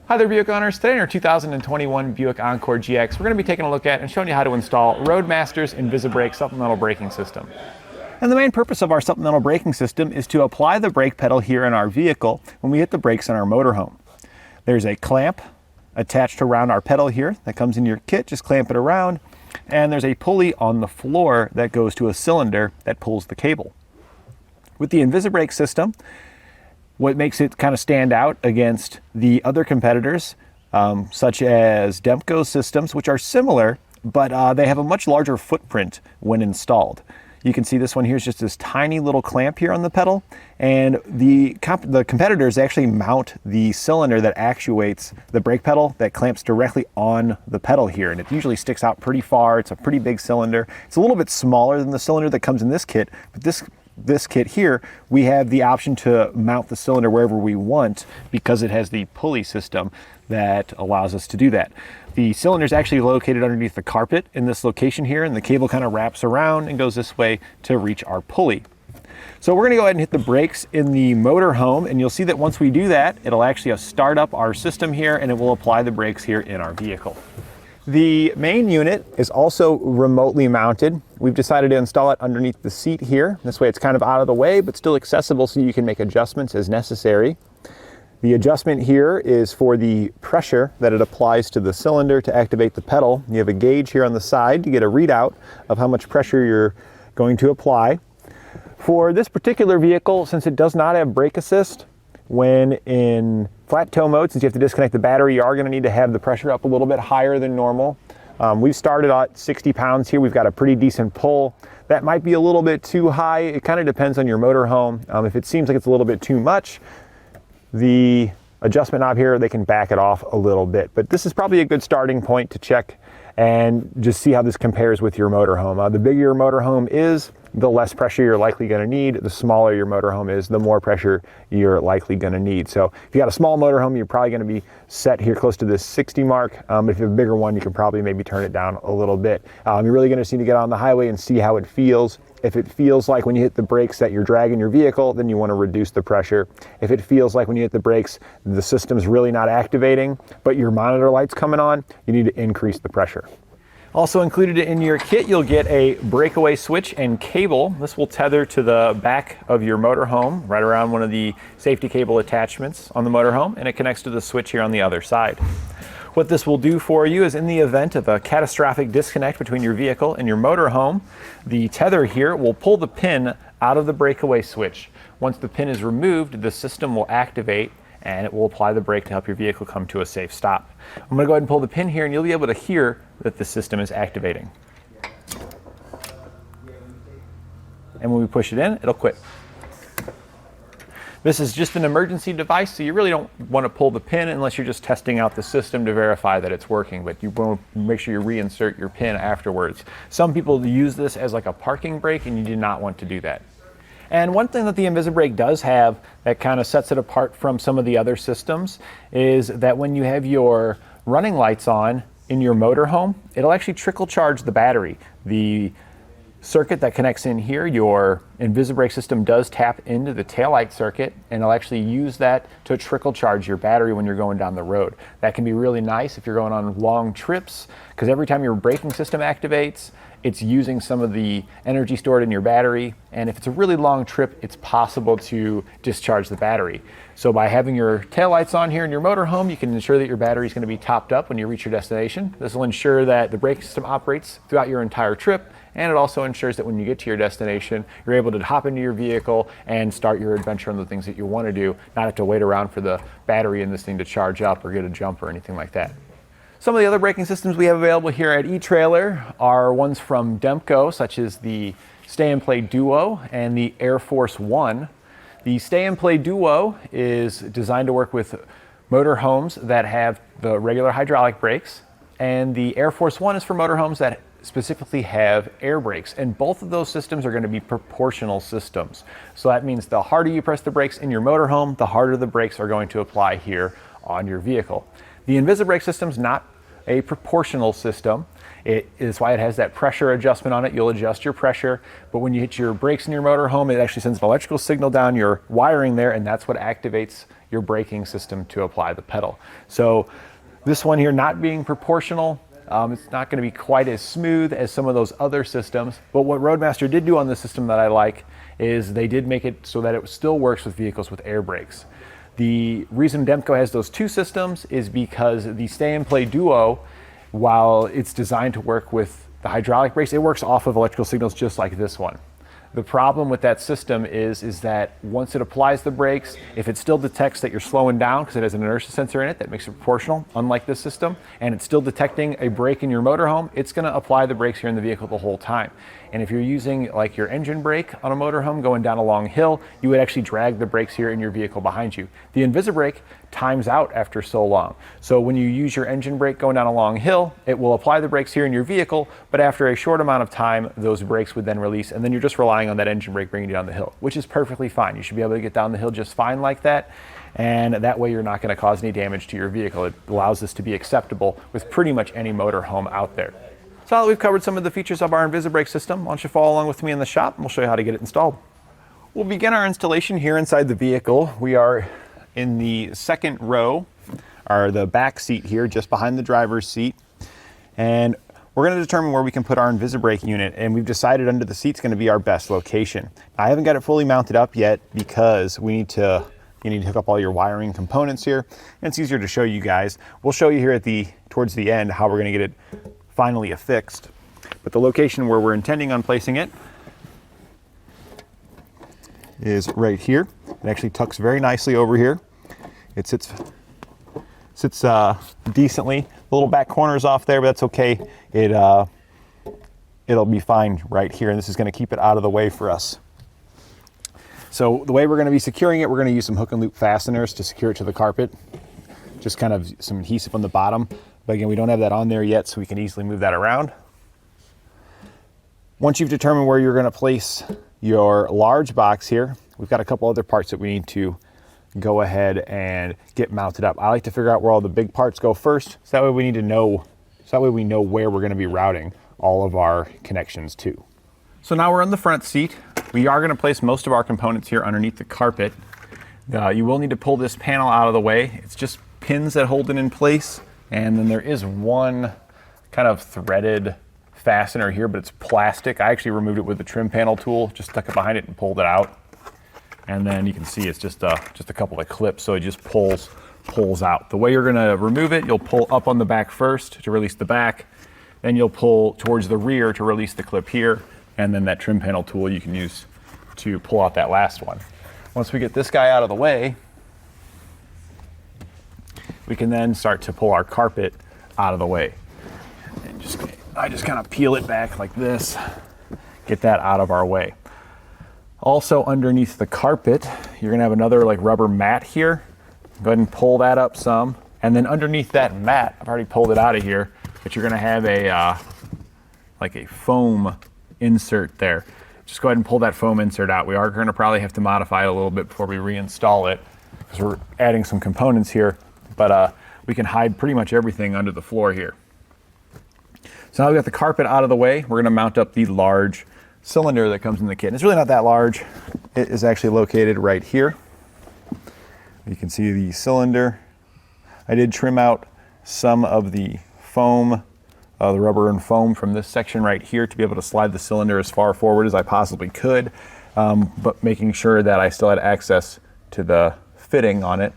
Hi there, Buick owners. Today in our 2021 Buick Encore GX, we're going to be taking a look at and showing you how to install Roadmaster's InvisiBrake supplemental braking system. And the main purpose of our supplemental braking system is to apply the brake pedal here in our vehicle when we hit the brakes in our motorhome. There's a clamp attached around our pedal here that comes in your kit. Just clamp it around, and there's a pulley on the floor that goes to a cylinder that pulls the cable. With the InvisiBrake system, what makes it kind of stand out against the other competitors, such as Demco systems, which are similar, but they have a much larger footprint when installed. You can see this one here is just this tiny little clamp here on the pedal, and the competitors actually mount the cylinder that actuates the brake pedal that clamps directly on the pedal here, and it usually sticks out pretty far. It's a pretty big cylinder. It's a little bit smaller than the cylinder that comes in this kit, but this kit here, we have the option to mount the cylinder wherever we want because it has the pulley system that allows us to do that. The cylinder is actually located underneath the carpet in this location here, and the cable kind of wraps around and goes this way to reach our pulley. So we're going to go ahead and hit the brakes in the motorhome, and you'll see that once we do that, it'll actually start up our system here, and it will apply the brakes here in our vehicle. The main unit is also remotely mounted. We've decided to install it underneath the seat here. This way it's kind of out of the way, but still accessible so you can make adjustments as necessary. The adjustment here is for the pressure that it applies to the cylinder to activate the pedal. You have a gauge here on the side to get a readout of how much pressure you're going to apply. For this particular vehicle, since it does not have brake assist, when in flat tow mode, since you have to disconnect the battery, you are going to need to have the pressure up a little bit higher than normal. We've started at 60 pounds here. We've got a pretty decent pull. That might be a little bit too high. It kind of depends on your motorhome. If it seems like it's a little bit too much, the adjustment knob here, they can back it off a little bit. But this is probably a good starting point to check and just see how this compares with your motorhome. The bigger your motorhome is, the less pressure you're likely going to need. The smaller your motorhome is, the more pressure you're likely going to need. So if you got a small motorhome, you're probably going to be set here close to this 60 mark. But if you have a bigger one, you can probably maybe turn it down a little bit. You're really going to just need to get on the highway and see how it feels. If it feels like when you hit the brakes that you're dragging your vehicle, then you want to reduce the pressure. If it feels like when you hit the brakes, the system's really not activating, but your monitor light's coming on, you need to increase the pressure. Also included in your kit, you'll get a breakaway switch and cable. This will tether to the back of your motorhome, right around one of the safety cable attachments on the motorhome, and it connects to the switch here on the other side. What this will do for you is in the event of a catastrophic disconnect between your vehicle and your motorhome, the tether here will pull the pin out of the breakaway switch. Once the pin is removed, the system will activate and it will apply the brake to help your vehicle come to a safe stop. I'm going to go ahead and pull the pin here, and you'll be able to hear that the system is activating. And when we push it in, it'll quit. This is just an emergency device, so you really don't want to pull the pin unless you're just testing out the system to verify that it's working, but you want to make sure you reinsert your pin afterwards. Some people use this as like a parking brake, and you do not want to do that. And one thing that the InvisiBrake does have that kind of sets it apart from some of the other systems is that when you have your running lights on in your motorhome, it'll actually trickle charge the battery. The circuit that connects in here, your InvisiBrake system does tap into the taillight circuit, and it'll actually use that to trickle charge your battery when you're going down the road. That can be really nice if you're going on long trips, because every time your braking system activates, it's using some of the energy stored in your battery, and if it's a really long trip, it's possible to discharge the battery. So by having your taillights on here in your motorhome, you can ensure that your battery is going to be topped up when you reach your destination. This will ensure that the brake system operates throughout your entire trip, and it also ensures that when you get to your destination, you're able to hop into your vehicle and start your adventure on the things that you want to do, not have to wait around for the battery in this thing to charge up or get a jump or anything like that. Some of the other braking systems we have available here at eTrailer are ones from Demco, such as the Stay and Play Duo and the Air Force One. The Stay and Play Duo is designed to work with motorhomes that have the regular hydraulic brakes, and the Air Force One is for motorhomes that specifically have air brakes, and both of those systems are going to be proportional systems. So that means the harder you press the brakes in your motorhome, the harder the brakes are going to apply here on your vehicle. The InvisiBrake system is not a proportional system. It is why it has that pressure adjustment on it. You'll adjust your pressure, but when you hit your brakes in your motorhome, it actually sends an electrical signal down your wiring there, and that's what activates your braking system to apply the pedal. So this one here not being proportional, it's not going to be quite as smooth as some of those other systems, but what Roadmaster did do on the system that I like is they did make it so that it still works with vehicles with air brakes. The reason Demco has those two systems is because the Stay and Play Duo, while it's designed to work with the hydraulic brakes, it works off of electrical signals just like this one. The problem with that system is that once it applies the brakes, if it still detects that you're slowing down because it has an inertia sensor in it that makes it proportional, unlike this system, and it's still detecting a brake in your motorhome, it's going to apply the brakes here in the vehicle the whole time. And if you're using like your engine brake on a motorhome going down a long hill, you would actually drag the brakes here in your vehicle behind you. The InvisiBrake times out after so long. So when you use your engine brake going down a long hill, it will apply the brakes here in your vehicle, but after a short amount of time, those brakes would then release, and then you're just relying on that engine brake bringing you down the hill, which is perfectly fine. You should be able to get down the hill just fine like that, and that way you're not going to cause any damage to your vehicle. It allows this to be acceptable with pretty much any motorhome out there. So now that we've covered some of the features of our InvisiBrake system, why don't you follow along with me in the shop and we'll show you how to get it installed. We'll begin our installation here inside the vehicle. We are in the second row, or the back seat here, just behind the driver's seat. And we're going to determine where we can put our InvisiBrake unit, and we've decided under the seat's going to be our best location. I haven't got it fully mounted up yet because you need to hook up all your wiring components here, and it's easier to show you guys. We'll show you here towards the end how we're going to get it finally affixed. But the location where we're intending on placing it is right here. It actually tucks very nicely over here. It sits decently. The little back corner's off there, but that's okay. It'll be fine right here, and this is going to keep it out of the way for us. So the way we're going to be securing it, we're going to use some hook and loop fasteners to secure it to the carpet. Just kind of some adhesive on the bottom. But again, we don't have that on there yet, so we can easily move that around. Once you've determined where you're going to place your large box here, we've got a couple other parts that we need to go ahead and get mounted up. I like to figure out where all the big parts go first, so that way we know where we're going to be routing all of our connections to. So now we're in the front seat. We are going to place most of our components here underneath the carpet. You will need to pull this panel out of the way. It's just pins that hold it in place. And then there is one kind of threaded fastener here, but it's plastic. I actually removed it with the trim panel tool, just stuck it behind it and pulled it out. And then you can see it's just a couple of clips, so it just pulls out. The way you're going to remove it, you'll pull up on the back first to release the back, then you'll pull towards the rear to release the clip here, and then that trim panel tool you can use to pull out that last one. Once we get this guy out of the way, we can then start to pull our carpet out of the way. And I just kind of peel it back like this, get that out of our way. Also underneath the carpet, you're gonna have another like rubber mat here. Go ahead and pull that up some. And then underneath that mat, I've already pulled it out of here, but you're gonna have like a foam insert there. Just go ahead and pull that foam insert out. We are gonna probably have to modify it a little bit before we reinstall it because we're adding some components here. But we can hide pretty much everything under the floor here. So now we've got the carpet out of the way. We're going to mount up the large cylinder that comes in the kit. And it's really not that large. It is actually located right here. You can see the cylinder. I did trim out some of the foam, the rubber and foam from this section right here to be able to slide the cylinder as far forward as I possibly could, but making sure that I still had access to the fitting on it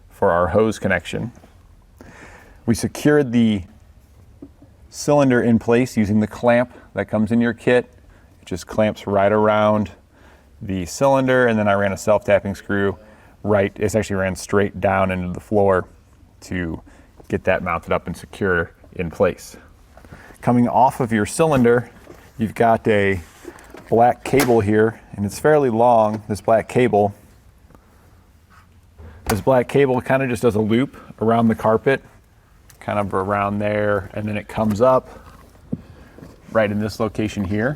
for our hose connection. We secured the cylinder in place using the clamp that comes in your kit. It just clamps right around the cylinder, and then I ran a self-tapping screw it actually ran straight down into the floor to get that mounted up and secure in place. Coming off of your cylinder, you've got a black cable here, and it's fairly long, this black cable. This black cable kind of just does a loop around the carpet, kind of around there, and then it comes up right in this location here.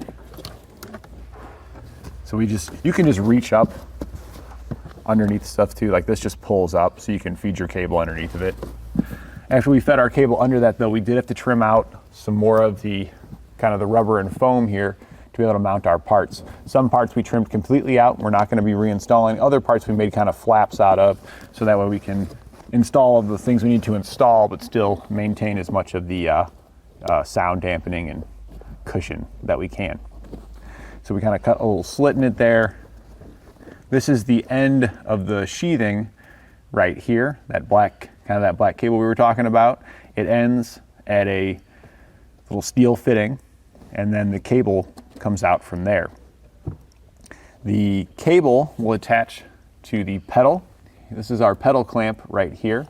So you can just reach up underneath stuff too, like this just pulls up so you can feed your cable underneath of it. After we fed our cable under that though, we did have to trim out some more of the kind of the rubber and foam here to be able to mount our parts. Some parts we trimmed completely out. We're not going to be reinstalling. Other parts we made kind of flaps out of, so that way we can install the things we need to install, but still maintain as much of the sound dampening and cushion that we can. So we kind of cut a little slit in it there. This is the end of the sheathing right here, that black cable we were talking about. It ends at a little steel fitting, and then the cable comes out from there. The cable will attach to the pedal. This is our pedal clamp right here.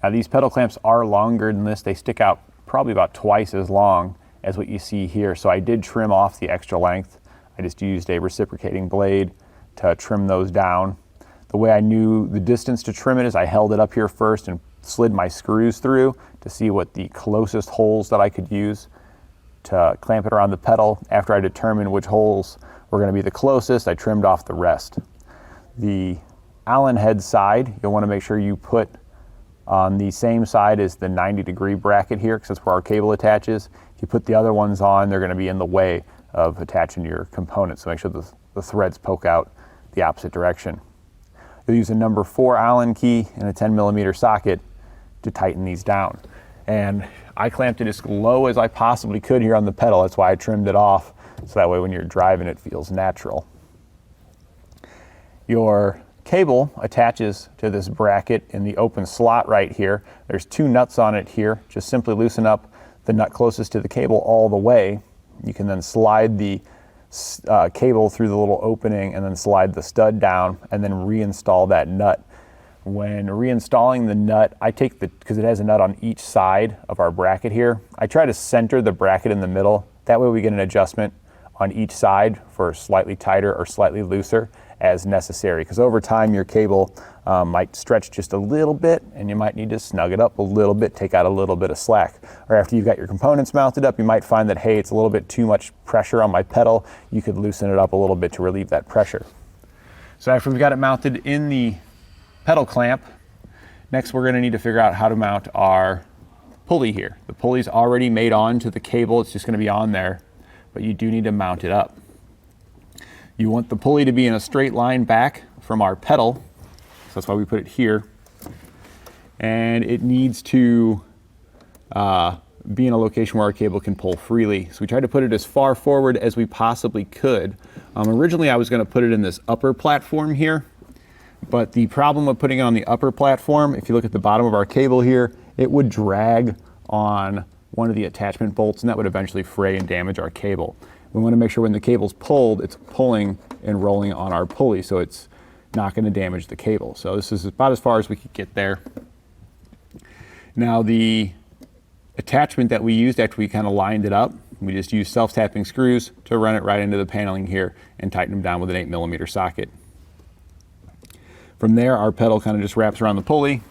Now these pedal clamps are longer than this. They stick out probably about twice as long as what you see here. So I did trim off the extra length. I just used a reciprocating blade to trim those down. The way I knew the distance to trim it is I held it up here first and slid my screws through to see what the closest holes that I could use to clamp it around the pedal. After I determined which holes were going to be the closest, I trimmed off the rest. The Allen head side, you'll want to make sure you put on the same side as the 90-degree bracket here, because that's where our cable attaches. If you put the other ones on, they're going to be in the way of attaching your components, so make sure the threads poke out the opposite direction. You'll use a number 4 Allen key and a 10mm socket to tighten these down. And I clamped it as low as I possibly could here on the pedal. That's why I trimmed it off, so that way when you're driving it feels natural. Your cable attaches to this bracket in the open slot right here. There's 2 nuts on it here. Just simply loosen up the nut closest to the cable all the way. You can then slide the cable through the little opening and then slide the stud down and then reinstall that nut. When reinstalling the nut, I take because it has a nut on each side of our bracket here, I try to center the bracket in the middle. That way we get an adjustment on each side for slightly tighter or slightly looser as necessary, because over time your cable might stretch just a little bit and you might need to snug it up a little bit, take out a little bit of slack. Or after you've got your components mounted up, you might find that, hey, it's a little bit too much pressure on my pedal. You could loosen it up a little bit to relieve that pressure. So after we've got it mounted in the pedal clamp, next we're going to need to figure out how to mount our pulley here. The pulley's already made onto the cable, it's just going to be on there, but you do need to mount it up. You want the pulley to be in a straight line back from our pedal, so that's why we put it here. And it needs to be in a location where our cable can pull freely. So we tried to put it as far forward as we possibly could. Originally I was going to put it in this upper platform here, but the problem of putting it on the upper platform, if you look at the bottom of our cable here, it would drag on one of the attachment bolts and that would eventually fray and damage our cable. We want to make sure when the cable's pulled, it's pulling and rolling on our pulley, so it's not going to damage the cable. So this is about as far as we could get there. Now the attachment that we used after we kind of lined it up, we just used self-tapping screws to run it right into the paneling here and tighten them down with an 8mm socket. From there, our pedal kind of just wraps around the pulley.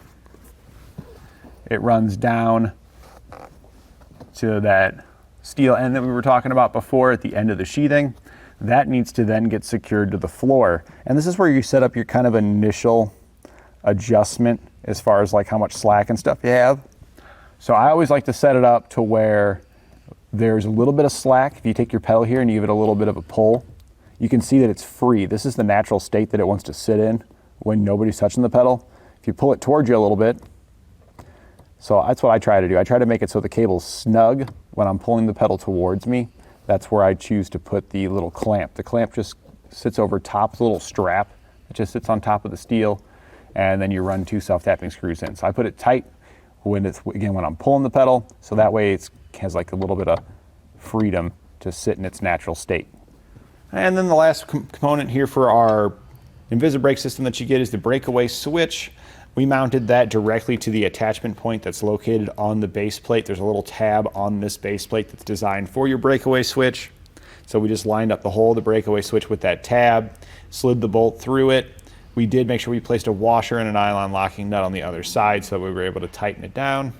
It runs down to that steel end that we were talking about before at the end of the sheathing. That needs to then get secured to the floor. And this is where you set up your kind of initial adjustment as far as like how much slack and stuff you have. So I always like to set it up to where there's a little bit of slack. If you take your pedal here and you give it a little bit of a pull, you can see that it's free. This is the natural state that it wants to sit in when nobody's touching the pedal. If you pull it towards you a little bit, so that's what I try to do. I try to make it so the cable's snug when I'm pulling the pedal towards me. That's where I choose to put the little clamp. The clamp just sits over top, the little strap. It just sits on top of the steel, and then you run 2 self-tapping screws in. So I put it tight when I'm pulling the pedal, so that way it has like a little bit of freedom to sit in its natural state. And then the last component here for our InvisiBrake system that you get is the breakaway switch. We mounted that directly to the attachment point that's located on the base plate. There's a little tab on this base plate that's designed for your breakaway switch. So we just lined up the hole of the breakaway switch with that tab, slid the bolt through it. We did make sure we placed a washer and a nylon locking nut on the other side so that we were able to tighten it down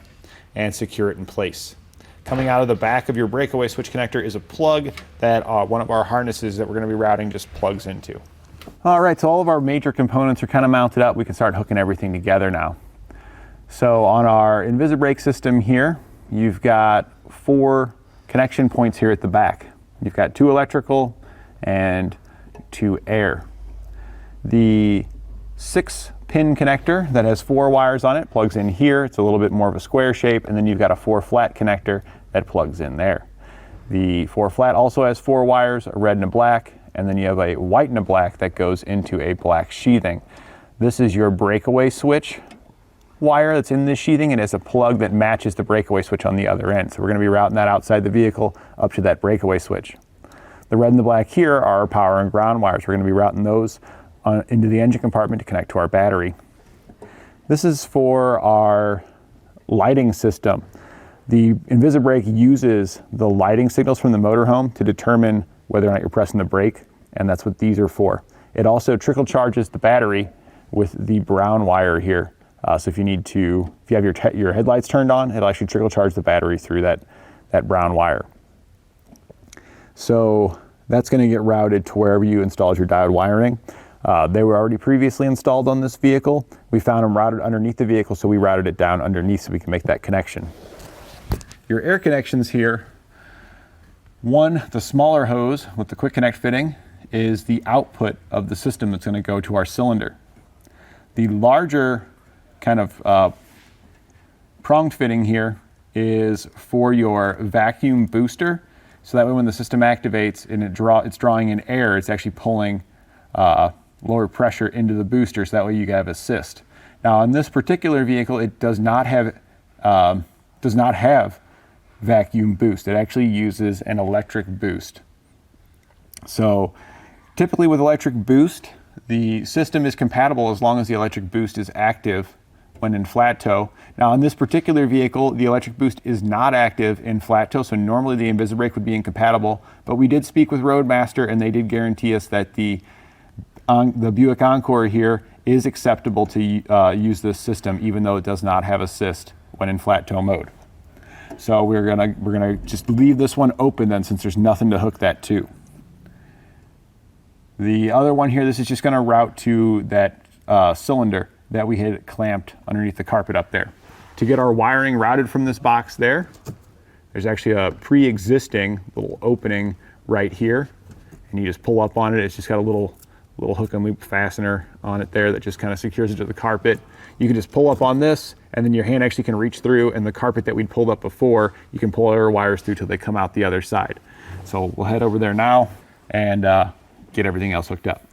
and secure it in place. Coming out of the back of your breakaway switch connector is a plug that one of our harnesses that we're going to be routing just plugs into. All right, so all of our major components are kind of mounted up. We can start hooking everything together now. So on our InvisiBrake system here, you've got 4 connection points here at the back. You've got 2 electrical and 2 air. The 6-pin connector that has 4 wires on it plugs in here. It's a little bit more of a square shape, and then you've got a 4-flat connector that plugs in there. The 4-flat also has 4 wires, a red and a black, and then you have a white and a black that goes into a black sheathing. This is your breakaway switch wire that's in this sheathing, and it's a plug that matches the breakaway switch on the other end. So we're going to be routing that outside the vehicle up to that breakaway switch. The red and the black here are our power and ground wires. We're going to be routing those into the engine compartment to connect to our battery. This is for our lighting system. The InvisiBrake uses the lighting signals from the motorhome to determine whether or not you're pressing the brake, and that's what these are for. It also trickle charges the battery with the brown wire here. So if you have your headlights turned on, it'll actually trickle charge the battery through that brown wire. So that's going to get routed to wherever you installed your diode wiring. They were already previously installed on this vehicle. We found them routed underneath the vehicle, so we routed it down underneath so we can make that connection. Your air connections here, one, the smaller hose with the quick connect fitting is the output of the system that's going to go to our cylinder. The larger kind of pronged fitting here is for your vacuum booster. So that way when the system activates and it's drawing in air, it's actually pulling lower pressure into the booster, so that way you have assist. Now on this particular vehicle, it does not have vacuum boost. It actually uses an electric boost. So typically with electric boost, the system is compatible as long as the electric boost is active when in flat tow. Now on this particular vehicle, the electric boost is not active in flat tow, so normally the InvisiBrake would be incompatible, but we did speak with Roadmaster and they did guarantee us that the Buick Encore here is acceptable to use this system, even though it does not have assist when in flat tow mode. So we're gonna just leave this one open then, since there's nothing to hook that to. The other one here, this is just gonna route to that cylinder that we had clamped underneath the carpet up there. To get our wiring routed from this box there's actually a pre-existing little opening right here, and you just pull up on it. It's just got a little hook and loop fastener on it there that just kind of secures it to the carpet. You can just pull up on this, and then your hand actually can reach through, and the carpet that we'd pulled up before, you can pull our wires through till they come out the other side. So we'll head over there now and get everything else hooked up.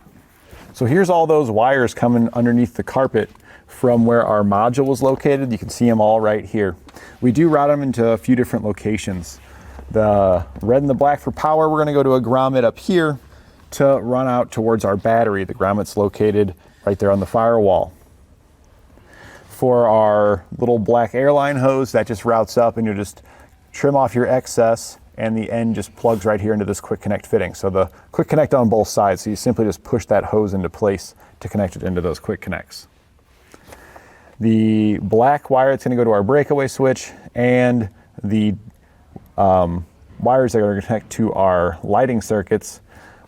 So here's all those wires coming underneath the carpet from where our module was located. You can see them all right here. We do route them into a few different locations. The red and the black for power, we're gonna go to a grommet up here to run out towards our battery. The grommet's located right there on the firewall. For our little black airline hose, that just routes up, and you just trim off your excess, and the end just plugs right here into this quick connect fitting. So the quick connect on both sides, so you simply just push that hose into place to connect it into those quick connects. The black wire, it's going to go to our breakaway switch, and the wires that are going to connect to our lighting circuits,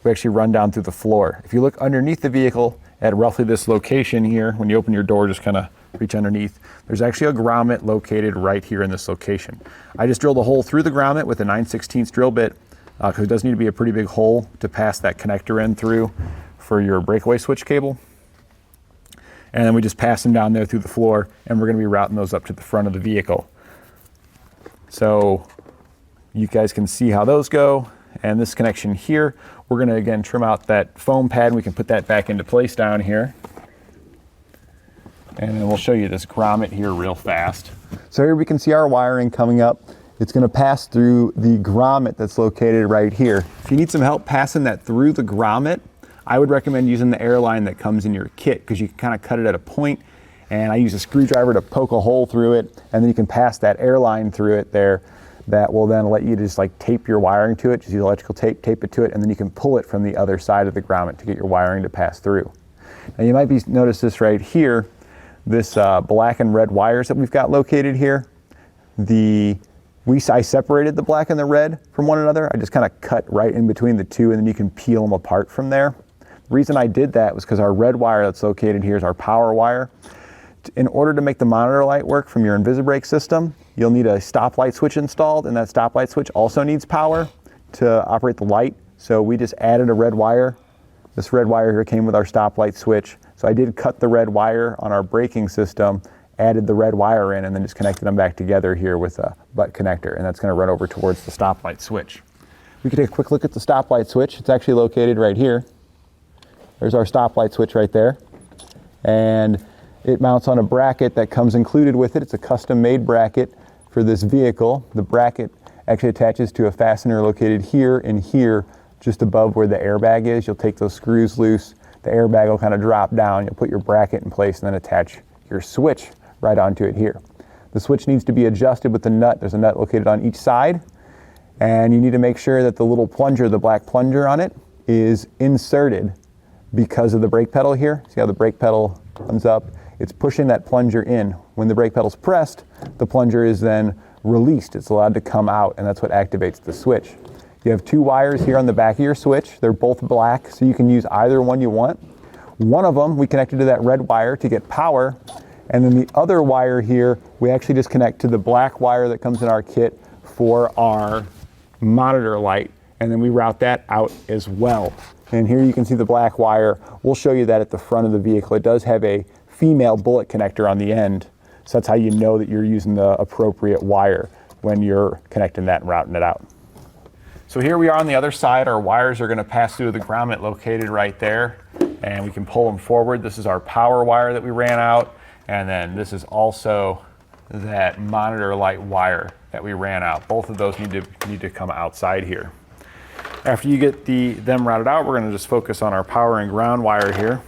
we actually run down through the floor. If you look underneath the vehicle at roughly this location here, when you open your door, just kind of reach underneath, there's actually a grommet located right here in this location. I just drilled a hole through the grommet with a 9/16 drill bit, because it does need to be a pretty big hole to pass that connector in through for your breakaway switch cable. And then we just pass them down there through the floor, and we're going to be routing those up to the front of the vehicle. So you guys can see how those go. And this connection here, we're going to again trim out that foam pad, and we can put that back into place down here. And then we'll show you this grommet here real fast. So here we can see our wiring coming up. It's going to pass through the grommet that's located right here. If you need some help passing that through the grommet, I would recommend using the airline that comes in your kit, because you can kind of cut it at a point, and I use a screwdriver to poke a hole through it, and then you can pass that airline through it there. That will then let you just like tape your wiring to it, just use electrical tape, tape it to it, and then you can pull it from the other side of the grommet to get your wiring to pass through. Now you might notice this right here, this black and red wires that we've got located here. I separated the black and the red from one another. I just kind of cut right in between the two, and then you can peel them apart from there. The reason I did that was because our red wire that's located here is our power wire. In order to make the monitor light work from your InvisiBrake system, you'll need a stoplight switch installed, and that stoplight switch also needs power. to operate the light, so we just added a red wire. This red wire here came with our stoplight switch. So I did cut the red wire on our braking system, added the red wire in, and then just connected them back together here with a butt connector, and that's going to run over towards the stoplight switch. We can take a quick look at the stoplight switch. It's actually located right here. There's our stoplight switch right there. And it mounts on a bracket that comes included with it. It's a custom-made bracket for this vehicle. The bracket actually attaches to a fastener located here and here, just above where the airbag is. You'll take those screws loose. The airbag will kind of drop down. You'll put your bracket in place and then attach your switch right onto it here. The switch needs to be adjusted with the nut. There's a nut located on each side. And you need to make sure that the little plunger, the black plunger on it, is inserted because of the brake pedal here. See how the brake pedal comes up? It's pushing that plunger in. When the brake pedal's pressed, the plunger is then released. It's allowed to come out, and that's what activates the switch. You have two wires here on the back of your switch. They're both black, so you can use either one you want. One of them we connected to that red wire to get power, and then the other wire here we actually just connect to the black wire that comes in our kit for our monitor light, and then we route that out as well. And here you can see the black wire. We'll show you that at the front of the vehicle. It does have a female bullet connector on the end, so that's how you know that you're using the appropriate wire when you're connecting that and routing it out. So here we are on the other side. Our wires are going to pass through the grommet located right there, and we can pull them forward. This is our power wire that we ran out, and then this is also that monitor light wire that we ran out. Both of those need to come outside here. After you get them routed out, we're going to just focus on our power and ground wire here.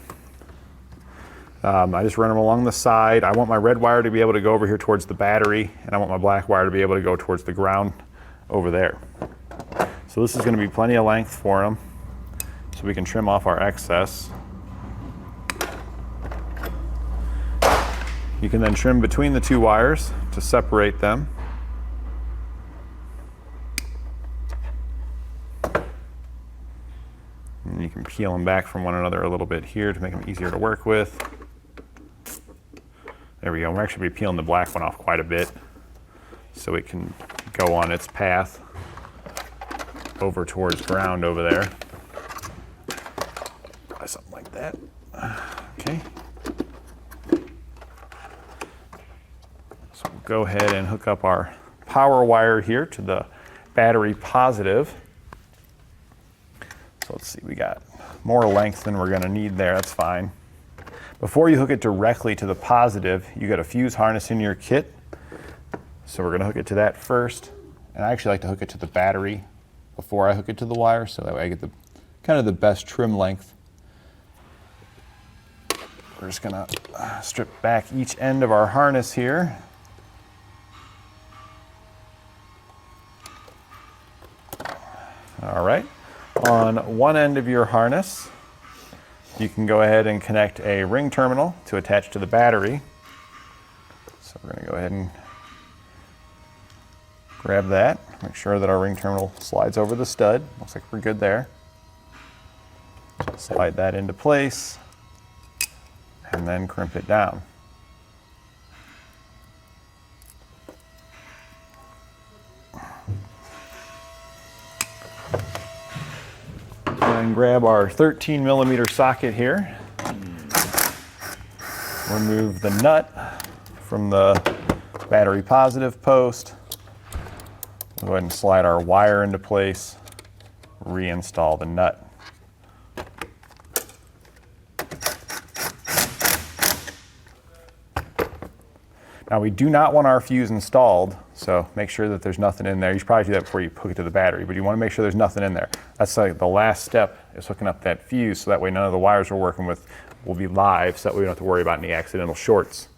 I just run them along the side. I want my red wire to be able to go over here towards the battery, and I want my black wire to be able to go towards the ground over there. So this is going to be plenty of length for them, so we can trim off our excess. You can then trim between the two wires to separate them. And you can peel them back from one another a little bit here to make them easier to work with. There we go. We're actually peeling the black one off quite a bit so it can go on its path over towards ground over there. Something like that. Okay. So we'll go ahead and hook up our power wire here to the battery positive. So let's see, we got more length than we're going to need there. That's fine. Before you hook it directly to the positive, you got a fuse harness in your kit. So we're going to hook it to that first. And I actually like to hook it to the battery before I hook it to the wire, so that way I get the kind of the best trim length. We're just going to strip back each end of our harness here. All right. On one end of your harness, you can go ahead and connect a ring terminal to attach to the battery. So we're going to go ahead and grab that, make sure that our ring terminal slides over the stud. Looks like we're good there. Slide that into place and then crimp it down. And grab our 13mm socket here. Remove the nut from the battery positive post. We'll go ahead and slide our wire into place, reinstall the nut. Now we do not want our fuse installed, so make sure that there's nothing in there. You should probably do that before you hook it to the battery, but you want to make sure there's nothing in there. That's like the last step, is hooking up that fuse, so that way none of the wires we're working with will be live, so that way we don't have to worry about any accidental shorts.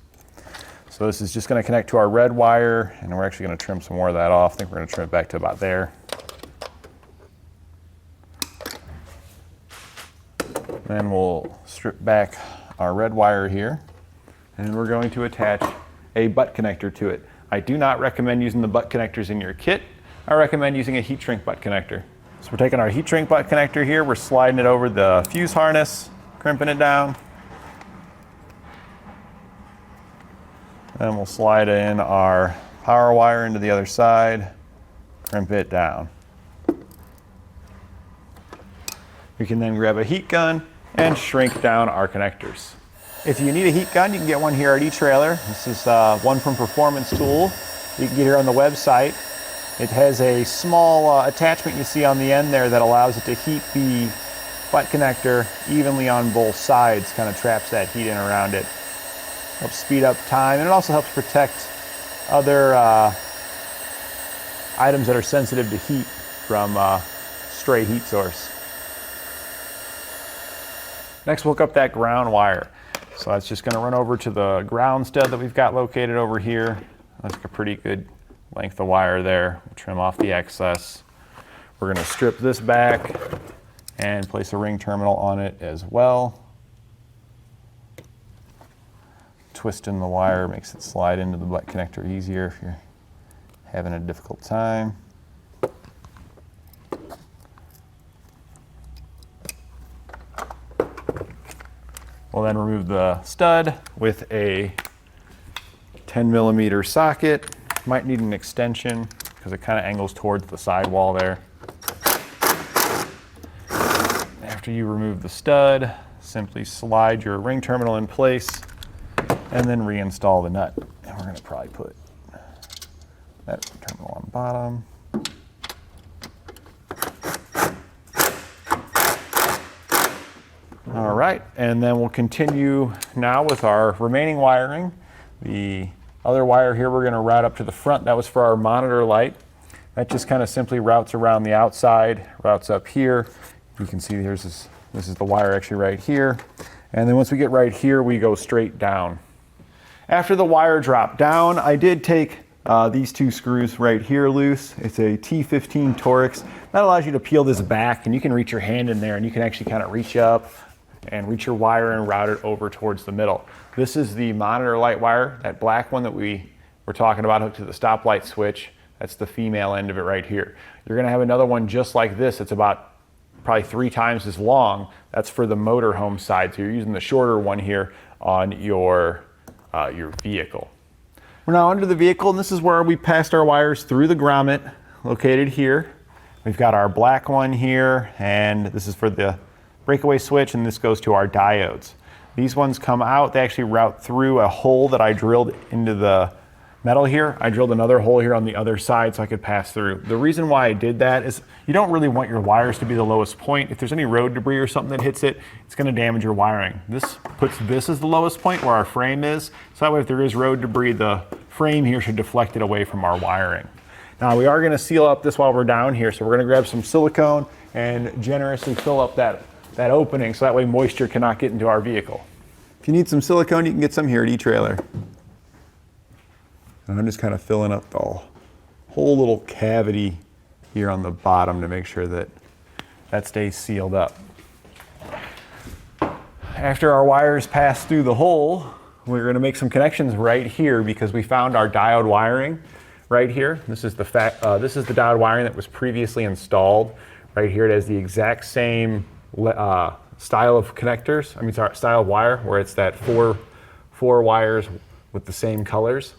So this is just going to connect to our red wire, and we're actually going to trim some more of that off. I think we're going to trim it back to about there. Then we'll strip back our red wire here, and we're going to attach a butt connector to it. I do not recommend using the butt connectors in your kit. I recommend using a heat shrink butt connector. So we're taking our heat shrink butt connector here, we're sliding it over the fuse harness, crimping it down. Then we'll slide in our power wire into the other side, crimp it down. We can then grab a heat gun and shrink down our connectors. If you need a heat gun, you can get one here at eTrailer. This is one from Performance Tool. You can get here on the website. It has a small attachment you see on the end there that allows it to heat the butt connector evenly on both sides, kind of traps that heat in around it. Helps speed up time, and it also helps protect other items that are sensitive to heat from stray heat source. Next, we'll hook up that ground wire. So that's just going to run over to the ground stud that we've got located over here. That's a pretty good length of wire there. We'll trim off the excess. We're going to strip this back and place a ring terminal on it as well. Twisting the wire makes it slide into the butt connector easier if you're having a difficult time. We'll then remove the stud with a 10mm socket. Might need an extension because it kind of angles towards the sidewall there. After you remove the stud, simply slide your ring terminal in place and then reinstall the nut. And we're going to probably put that terminal on bottom. All right, and then we'll continue now with our remaining wiring. The other wire here we're going to route up to the front. That was for our monitor light. That just kind of simply routes around the outside, routes up here. You can see this is the wire actually right here. And then once we get right here, we go straight down. After the wire dropped down, I did take these two screws right here loose. It's a T15 Torx. That allows you to peel this back, and you can reach your hand in there and you can actually kind of reach up and reach your wire and route it over towards the middle. This is the monitor light wire, that black one that we were talking about hooked to the stoplight switch. That's the female end of it right here. You're gonna have another one just like this. It's about probably 3 times as long. That's for the motorhome side. So you're using the shorter one here on your vehicle. We're now under the vehicle, and this is where we passed our wires through the grommet located here. We've got our black one here, and this is for the breakaway switch, and this goes to our diodes. These ones come out, they actually route through a hole that I drilled into the metal here. I drilled another hole here on the other side so I could pass through. The reason why I did that is you don't really want your wires to be the lowest point. If there's any road debris or something that hits it, it's going to damage your wiring. This puts this as the lowest point where our frame is, so that way if there is road debris, the frame here should deflect it away from our wiring. Now we are going to seal up this while we're down here, so we're going to grab some silicone and generously fill up that opening so that way moisture cannot get into our vehicle. If you need some silicone, you can get some here at eTrailer. And I'm just kind of filling up the whole little cavity here on the bottom to make sure that that stays sealed up. After our wires pass through the hole, we're going to make some connections right here because we found our diode wiring right here. This is the diode wiring that was previously installed. Right here it has the exact same style of connectors, style of wire, where it's that four wires with the same colors.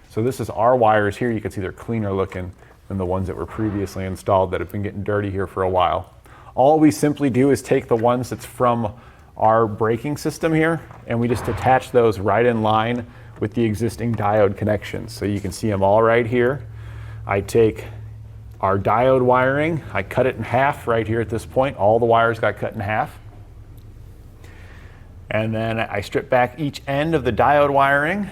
So this is our wires here. You can see they're cleaner looking than the ones that were previously installed that have been getting dirty here for a while. All we simply do is take the ones that's from our braking system here, and we just attach those right in line with the existing diode connections. So you can see them all right here. I take our diode wiring, I cut it in half right here at this point. All the wires got cut in half. And then I strip back each end of the diode wiring,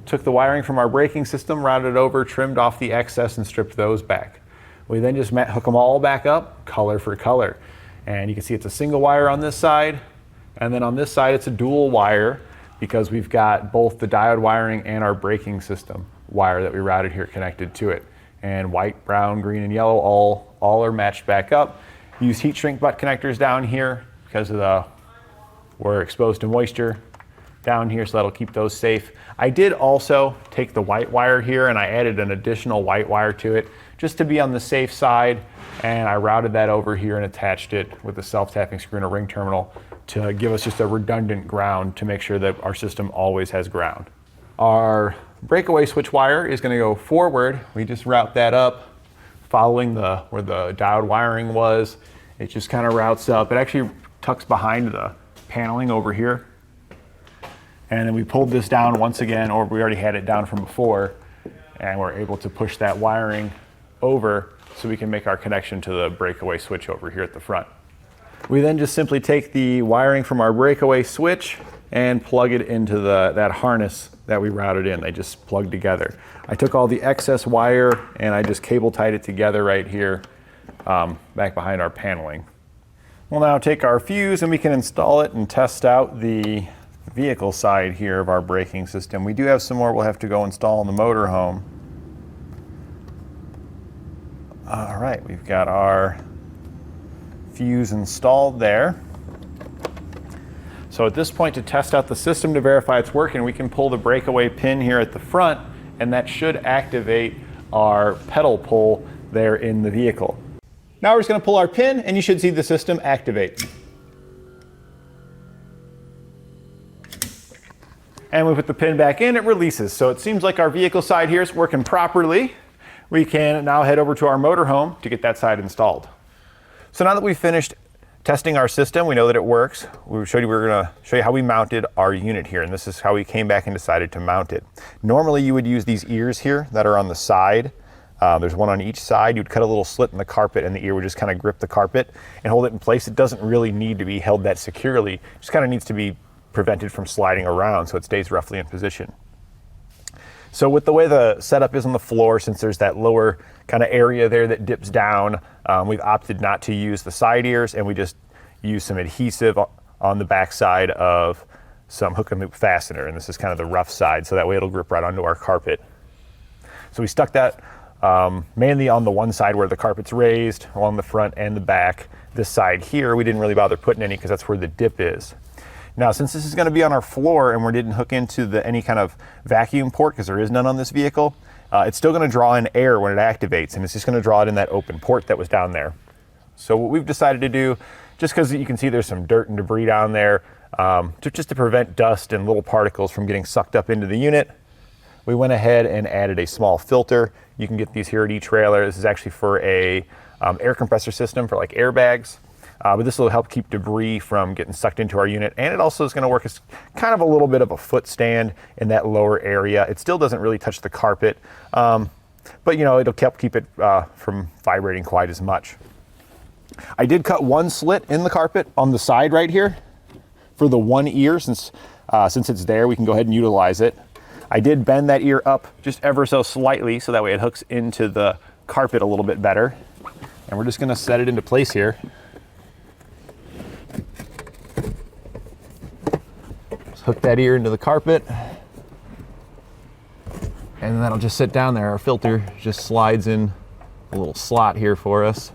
took the wiring from our braking system, routed it over, trimmed off the excess, and stripped those back. We then just hook them all back up, color for color. And you can see it's a single wire on this side, and then on this side it's a dual wire because we've got both the diode wiring and our braking system wire that we routed here connected to it. And white, brown, green, and yellow all are matched back up. Use heat shrink butt connectors down here because of we're exposed to moisture down here, so that'll keep those safe. I did also take the white wire here and I added an additional white wire to it just to be on the safe side, and I routed that over here and attached it with a self-tapping screw and a ring terminal to give us just a redundant ground to make sure that our system always has ground. Our breakaway switch wire is going to go forward. We just route that up following where the diode wiring was, It just kind of routes up. It actually tucks behind the paneling over here. And then we pulled this down once again, or we already had it down from before, and we're able to push that wiring over so we can make our connection to the breakaway switch over here at the front. We then just simply take the wiring from our breakaway switch and plug it into that harness that we routed in. They just plug together. I took all the excess wire and I just cable tied it together right here back behind our paneling. We'll now take our fuse and we can install it and test out the vehicle side here of our braking system. We do have some more we'll have to go install in the motorhome. All right, we've got our fuse installed there. So at this point, to test out the system to verify it's working, we can pull the breakaway pin here at the front, and that should activate our pedal pull there in the vehicle. Now we're just going to pull our pin and you should see the system activate. And we put the pin back in, it releases. So it seems like our vehicle side here is working properly. We can now head over to our motorhome to get that side installed. So now that we've finished testing our system, we know that it works. We were going to show you how we mounted our unit here, and this is how we came back and decided to mount it. Normally you would use these ears here that are on the side. There's one on each side. You'd cut a little slit in the carpet and the ear would just kind of grip the carpet and hold it in place. It doesn't really need to be held that securely. It just kind of needs to be prevented from sliding around so it stays roughly in position. So with the way the setup is on the floor, since there's that lower kind of area there that dips down, we've opted not to use the side ears, and we just use some adhesive on the back side of some hook and loop fastener, and this is kind of the rough side, so that way it'll grip right onto our carpet. So we stuck that mainly on the one side where the carpet's raised, along the front and the back. This side here, we didn't really bother putting any because that's where the dip is. Now, since this is going to be on our floor and we didn't hook into any kind of vacuum port, because there is none on this vehicle, it's still going to draw in air when it activates, and it's just going to draw it in that open port that was down there. So what we've decided to do, just because you can see there's some dirt and debris down there, just to prevent dust and little particles from getting sucked up into the unit, we went ahead and added a small filter. You can get these here at etrailer. This is actually for a air compressor system for like airbags. But this will help keep debris from getting sucked into our unit, and it also is going to work as kind of a little bit of a foot stand in that lower area. It still doesn't really touch the carpet, but you know, it'll help keep it from vibrating quite as much. I did cut one slit in the carpet on the side right here for the one ear, since it's there, we can go ahead and utilize it. I did bend that ear up just ever so slightly, so that way it hooks into the carpet a little bit better. And we're just going to set it into place here. Hook that ear into the carpet, and that'll just sit down there. Our filter just slides in a little slot here for us.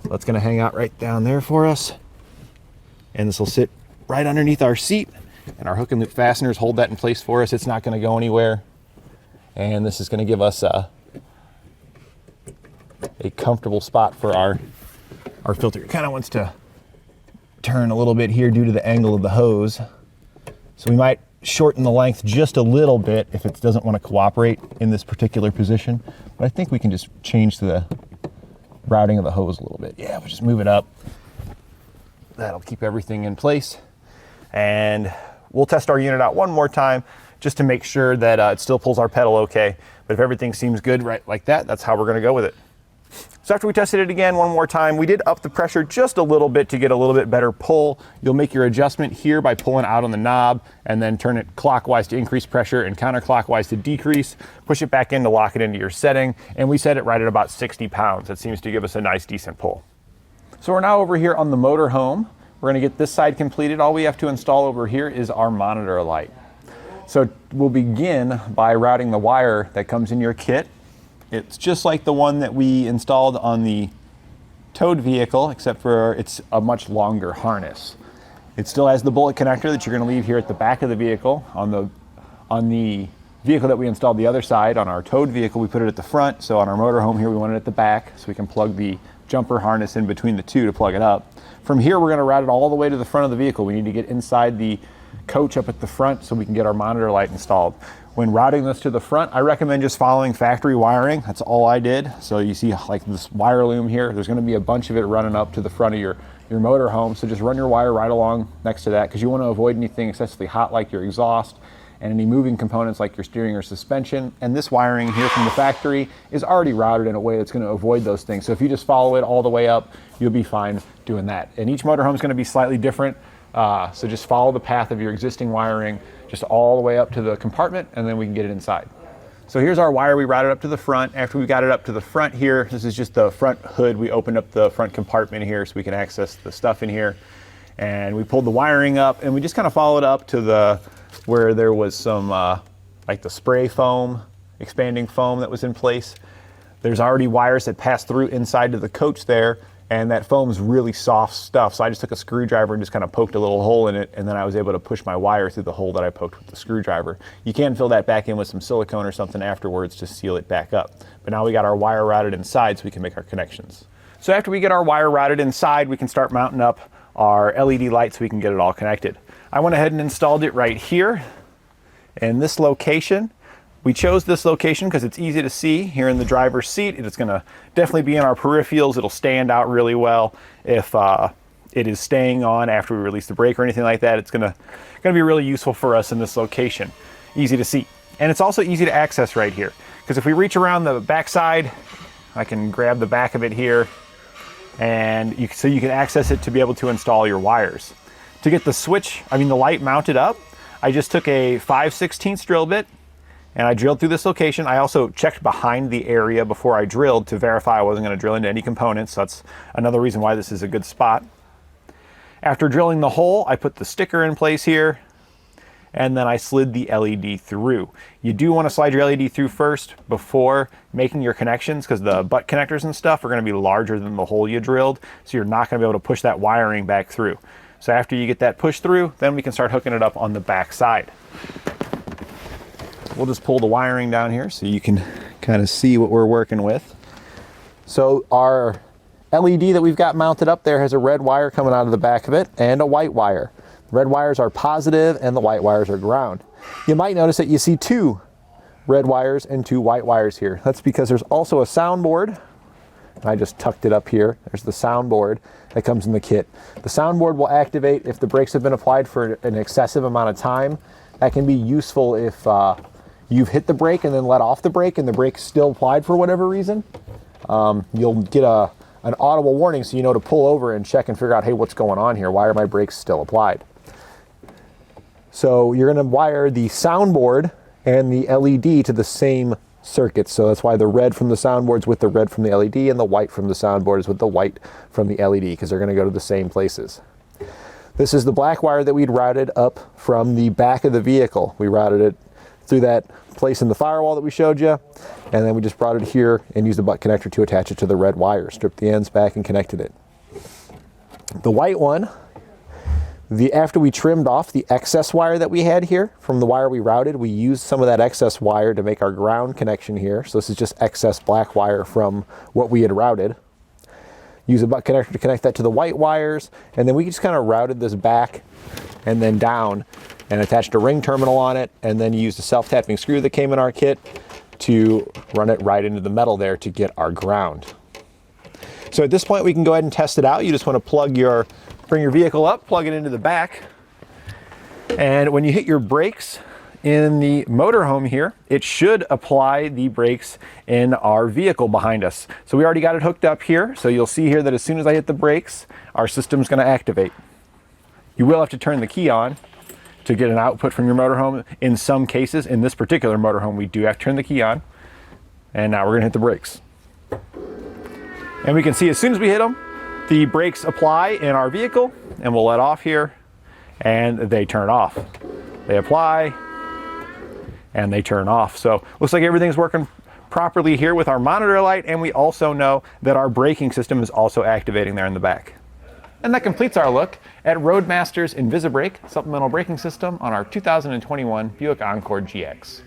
That's going to hang out right down there for us, and this will sit right underneath our seat, and our hook and loop fasteners hold that in place for us. It's not going to go anywhere, and this is going to give us a comfortable spot for our filter. It kind of wants to turn a little bit here due to the angle of the hose. So we might shorten the length just a little bit if it doesn't want to cooperate in this particular position. But I think we can just change the routing of the hose a little bit. Yeah, we'll just move it up. That'll keep everything in place. And we'll test our unit out one more time just to make sure that it still pulls our pedal okay. But if everything seems good right like that, that's how we're going to go with it. So after we tested it again one more time, we did up the pressure just a little bit to get a little bit better pull. You'll make your adjustment here by pulling out on the knob and then turn it clockwise to increase pressure and counterclockwise to decrease. Push it back in to lock it into your setting. And we set it right at about 60 pounds. That seems to give us a nice, decent pull. So we're now over here on the motorhome. We're going to get this side completed. All we have to install over here is our monitor light. So we'll begin by routing the wire that comes in your kit. It's just like the one that we installed on the towed vehicle, except for it's a much longer harness. It still has the bullet connector that you're going to leave here at the back of the vehicle. On the vehicle that we installed the other side, on our towed vehicle, we put it at the front. So on our motorhome here, we want it at the back so we can plug the jumper harness in between the two to plug it up. From here, we're going to route it all the way to the front of the vehicle. We need to get inside the coach up at the front so we can get our monitor light installed. When routing this to the front, I recommend just following factory wiring. That's all I did. So you see like this wire loom here, there's gonna be a bunch of it running up to the front of your motor home. So just run your wire right along next to that, because you want to avoid anything excessively hot like your exhaust and any moving components like your steering or suspension. And this wiring here from the factory is already routed in a way that's going to avoid those things. So if you just follow it all the way up, you'll be fine doing that. And each motorhome is going to be slightly different. So just follow the path of your existing wiring just all the way up to the compartment, and then we can get it inside. So here's our wire we routed up to the front. After we got it up to the front here, this is just the front hood. We opened up the front compartment here so we can access the stuff in here. And we pulled the wiring up, and we just kind of followed up to where there was some like the spray foam, expanding foam that was in place. There's already wires that pass through inside to the coach there, and that foam's really soft stuff. So I just took a screwdriver and just kind of poked a little hole in it, and then I was able to push my wire through the hole that I poked with the screwdriver. You can fill that back in with some silicone or something afterwards to seal it back up. But now we got our wire routed inside so we can make our connections. So after we get our wire routed inside, we can start mounting up our LED lights so we can get it all connected. I went ahead and installed it right here in this location. We chose this location because it's easy to see here in the driver's seat. It's going to definitely be in our peripherals. It'll stand out really well if it is staying on after we release the brake or anything like that. It's going to be really useful for us in this location. Easy to see. And it's also easy to access right here, because if we reach around the back side, I can grab the back of it here, and so you can access it to be able to install your wires. To get the light mounted up, I just took a 5/16 drill bit, and I drilled through this location. I also checked behind the area before I drilled to verify I wasn't going to drill into any components. So that's another reason why this is a good spot. After drilling the hole, I put the sticker in place here, and then I slid the LED through. You do want to slide your LED through first before making your connections, because the butt connectors and stuff are going to be larger than the hole you drilled, so you're not going to be able to push that wiring back through. So after you get that pushed through, then we can start hooking it up on the back side. We'll just pull the wiring down here so you can kind of see what we're working with. So our LED that we've got mounted up there has a red wire coming out of the back of it and a white wire. The red wires are positive and the white wires are ground. You might notice that you see two red wires and two white wires here. That's because there's also a soundboard. I just tucked it up here. There's the soundboard that comes in the kit. The soundboard will activate if the brakes have been applied for an excessive amount of time. That can be useful if you've hit the brake and then let off the brake and the brake's still applied for whatever reason. You'll get an audible warning so you know to pull over and check and figure out, hey, what's going on here? Why are my brakes still applied? So you're going to wire the soundboard and the LED to the same circuit. So that's why the red from the soundboard is with the red from the LED, and the white from the soundboard is with the white from the LED, because they're going to go to the same places. This is the black wire that we'd routed up from the back of the vehicle. We routed it through that place in the firewall that we showed you, and then we just brought it here and used the butt connector to attach it to the red wire. Stripped the ends back and connected it. The white one, after we trimmed off the excess wire that we had here from the wire we routed, we used some of that excess wire to make our ground connection here. So this is just excess black wire from what we had routed. Use a butt connector to connect that to the white wires, and then we just kind of routed this back and then down and attached a ring terminal on it, and then used a self-tapping screw that came in our kit to run it right into the metal there to get our ground. So at this point we can go ahead and test it out. You just want to bring your vehicle up, plug it into the back, and when you hit your brakes in the motorhome here, it should apply the brakes in our vehicle behind us. So we already got it hooked up here, so you'll see here that as soon as I hit the brakes, our system's going to activate. You will have to turn the key on to get an output from your motorhome. In some cases, in this particular motorhome, we do have to turn the key on. And now we're going to hit the brakes. And we can see as soon as we hit them, the brakes apply in our vehicle, and we'll let off here, and they turn off. They apply, and they turn off. So looks like everything's working properly here with our monitor light, and we also know that our braking system is also activating there in the back. And that completes our look at Roadmaster's InvisiBrake supplemental braking system on our 2021 Buick Encore GX.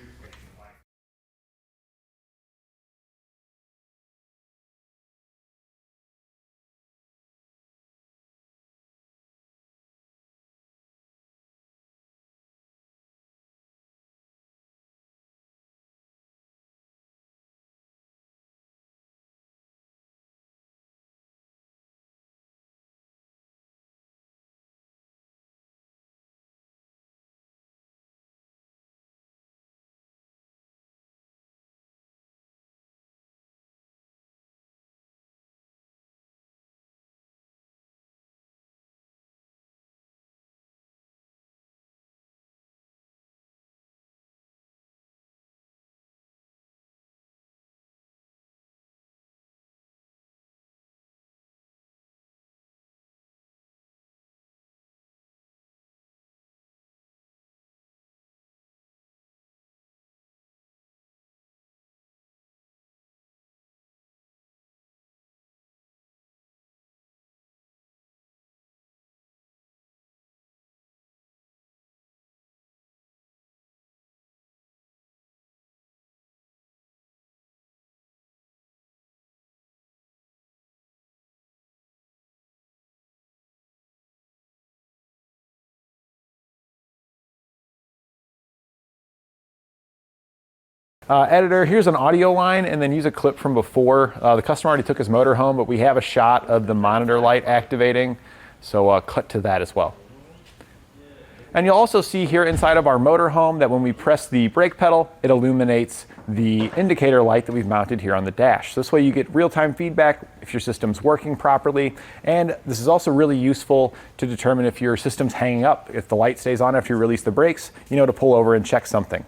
Editor, here's an audio line, and then use a clip from before. The customer already took his motor home, but we have a shot of the monitor light activating, so cut to that as well. And you'll also see here inside of our motor home that when we press the brake pedal, it illuminates the indicator light that we've mounted here on the dash. So this way you get real-time feedback if your system's working properly, and this is also really useful to determine if your system's hanging up. If the light stays on after you release the brakes, you know to pull over and check something.